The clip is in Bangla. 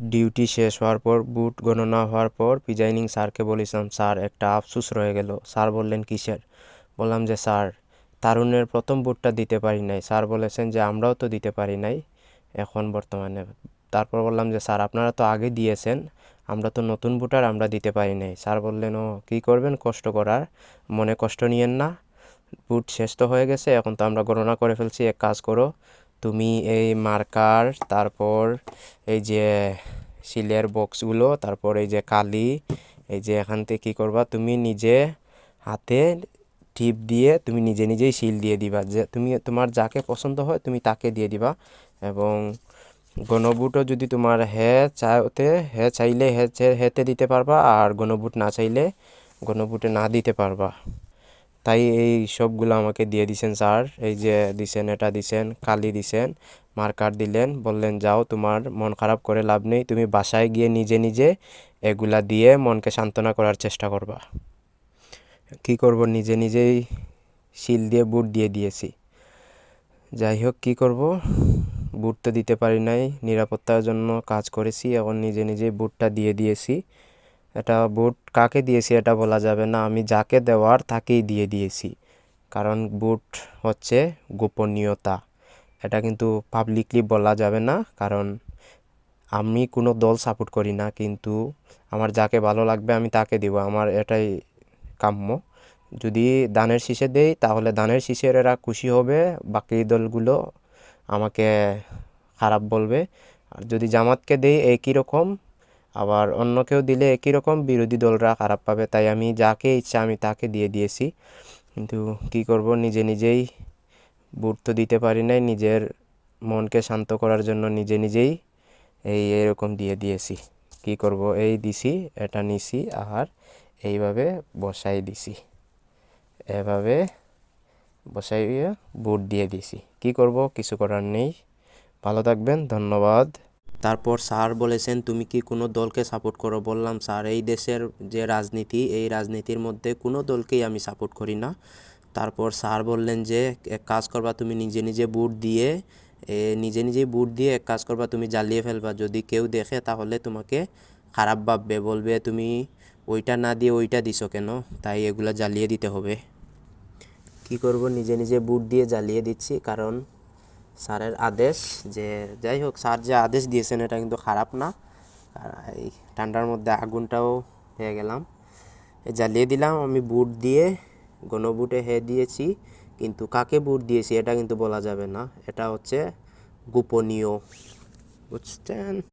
ডিউটি শেষ হওয়ার পর বুট গণনা হওয়ার পর প্রিজাইডিং স্যারকে বলেছিলাম, স্যার একটা আফসোস রয়ে গেল। স্যার বললেন কিসের? বললাম যে স্যার তারুণ্যের প্রথম বুটটা দিতে পারি নাই। স্যার বলেছেন যে আমরাও তো দিতে পারি নাই এখন বর্তমানে। তারপর বললাম যে স্যার আপনারা তো আগে দিয়েছেন, আমরা তো নতুন বুটার, আমরা দিতে পারি নাই। স্যার বললেন, ও কী করবেন, কষ্ট করার, মনে কষ্ট নিয়েন না, বুট শেষ তো হয়ে গেছে, এখন তো আমরা গণনা করে ফেলছি, এক কাজ করো, তুমি এই মার্কার, তারপর এই যে সিলের বক্সগুলো, তারপর এই যে কালি, এই যে এখান থেকে কী করবা, তুমি নিজে হাতে টিপ দিয়ে তুমি নিজে নিজেই সিল দিয়ে দিবা, যে তুমি তোমার যাকে পছন্দ হয় তুমি তাকে দিয়ে দিবা। এবং গণবুটও যদি তোমার চাইলে হেতে দিতে পারবা, আর গণবুট না চাইলে গণবুটে না দিতে পারবা। তাই এই সবগুলো আমাকে দিয়ে দিছেন স্যার। এই যে দিছেন, এটা দিছেন, কালি দিছেন, মার্কার দিলেন, বললেন যাও তোমার মন খারাপ করে লাভ নেই, তুমি বাসায় গিয়ে নিজে নিজে এগুলা দিয়ে মনকে সান্ত্বনা করার চেষ্টা করবা। কি করব, নিজে নিজেই সিল দিয়ে বুট দিয়ে দিয়েছি। যাই হোক, কী করব, বুট তো দিতে পারি নাই, নিরাপত্তার জন্য কাজ করেছি, এখন নিজে নিজেই বুটটা দিয়ে দিয়েছি। এটা বুট কাকে দিয়েছি এটা বলা যাবে না, আমি যাকে দেওয়ার তাকেই দিয়ে দিয়েছি, কারণ বুট হচ্ছে গোপনীয়তা, এটা কিন্তু পাবলিকলি বলা যাবে না, কারণ আমি কোনো দল সাপোর্ট করি না, কিন্তু আমার যাকে ভালো লাগবে আমি তাকে দিব, আমার এটাই কাম্য। যদি দানের শীষে দেই তাহলে দানের শীষের এরা খুশি হবে, বাকি দলগুলো আমাকে খারাপ বলবে। আর যদি জামাতকে দেই একই রকম, আবার অন্য কেউ দিলে একই রকম, বিরোধী দলরা খারাপ পাবে। তাই আমি যাকে ইচ্ছা আমি তাকে দিয়ে দিয়েছি। কিন্তু কি করব, নিজে নিজেই বুট তো দিতে পারি নাই, নিজের মনকে শান্ত করার জন্য নিজে নিজেই এরকম দিয়ে দিয়েছি। কি করব, এই দিছি, এটা নিছি, আর এইভাবে বসাই দিছি, এভাবে বসাইয়ে বুট দিয়ে দিছি। কি করব, কিছু করার নেই। ভালো থাকবেন, ধন্যবাদ। তারপর স্যার বলেছেন, তুমি কি কোনো দলকে সাপোর্ট করো? বললাম, স্যার এই দেশের যে রাজনীতি, এই রাজনীতির মধ্যে কোনো দলকেই আমি সাপোর্ট করি না। তারপর স্যার বললেন যে এক কাজ করবা, তুমি নিজে নিজেই বুট দিয়ে এক কাজ করবা, তুমি জ্বালিয়ে ফেলবা, যদি কেউ দেখে তাহলে তোমাকে খারাপ ভাববে, বলবে তুমি ওইটা না দিয়ে ওইটা দিছো কেন, তাই এগুলা জ্বালিয়ে দিতে হবে। কি করব, নিজে নিজে বুট দিয়ে জ্বালিয়ে দিচ্ছি, কারণ স্যারের আদেশ। যে যাই হোক, স্যার যে আদেশ দিয়েছেন এটা কিন্তু খারাপ না। এই ঠান্ডার মধ্যে আগুনটাও পেয়ে গেলাম, জ্বালিয়ে দিলাম আমি বুট দিয়ে, গণবুটে দিয়েছি, কিন্তু কাকে বুট দিয়েছি এটা কিন্তু বলা যাবে না, এটা হচ্ছে গোপনীয়, বুঝছেন?